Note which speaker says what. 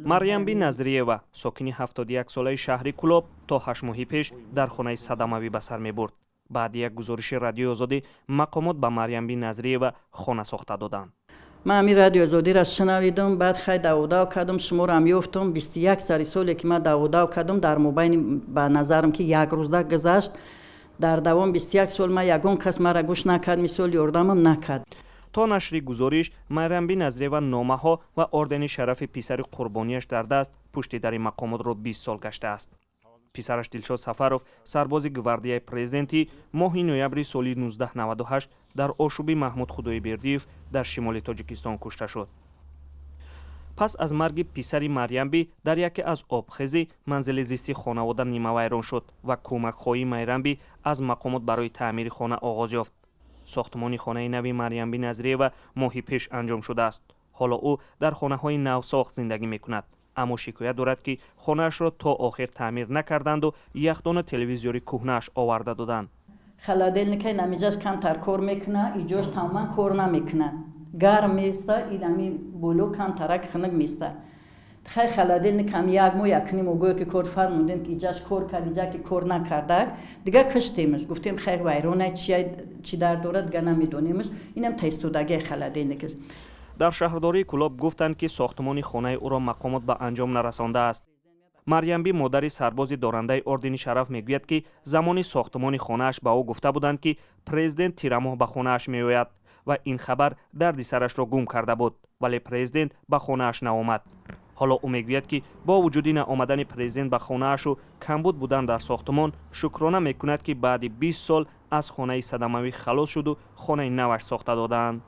Speaker 1: марьямби назриева сокини 71 солаи шаҳри Кӯлоб то 8 моҳи пеш дар хонаи садамавӣ ба сар мебурд. баъди як гузориши радиои озодӣ мақомот ба марьямби назриева хона сохта доданд.
Speaker 2: من همین رادیو آزادی را شنیدم، بعد خیلی داوداو کردم، شما را هم یافتم. 21 سالی که من داوداو کردم، در مبین به نظرم که یک روز گذشت. در دوام 21 سال من یگان کس مرا گوش نکرد، مثال یاردمم نکرد.
Speaker 1: تو نشری گزارش марьямби назриева номаҳо ва ордени шарафи писари қурбонияш дар даст пушти дари мақомотро 20 сол гаштааст. писараш Дилшод Сафаров сарбози гвардияи президентӣ моҳи ноябри соли 1998 дар ошӯби Маҳмуд Худоибердиев дар шимоли Тоҷикистон кушта шуд. пас аз марги писари Марьямби дар яке аз обхези манзили зисти хонавода нимавайрон шуд ва кӯмакхоҳии Марьямби аз мақомот барои таъмири хона оғоз ёфт. сохтмони хонаи нави марьямби назриева моҳи пеш анҷом шудааст. ҳоло ӯ дар хонаҳои навсохт зиндагӣ мекунад. аммо шикоят дорад ки хонаашро то охир таъмир накарданду яхдону телевизори кӯҳнааш оварда доданд.
Speaker 2: холодильникаи намиҷаш камтар кор мекунад, иҷош тамоман кор намекунад. гарм места, идами боло камтарак хунук места. خیلی холодильник هم یک ماه یکنیم و گویا که کار فرمودیم که ایجاش کار کرد، ایجا که کار نکرده دیگه کشتیمش. گفتیم خیلی ویرانه چی در دارد دیگه نمیدونیمش. اینم تایستودگی холодильник است.
Speaker 1: در شهرداری کولاب گفتند که ساختمان خانه او را مقامات به انجام نرسانده است. марьямби модари сарбози дорандаи ордени шараф мегӯяд ки замони сохтмони хонааш ба ӯ гуфта буданд ки президент тирамоҳ ба хонааш меояд ва ин хабар дарди сарашро гум карда буд, вале президент ба хонааш наомад. ҳоло ӯ мегӯяд ки бо вуҷуди наомадани президент ба хонаашу камбуд будан дар сохтмон шукрона мекунад ки баъди 20 сол аз хонаи садамавӣ халос шуду хонаи наваш сохта додаанд.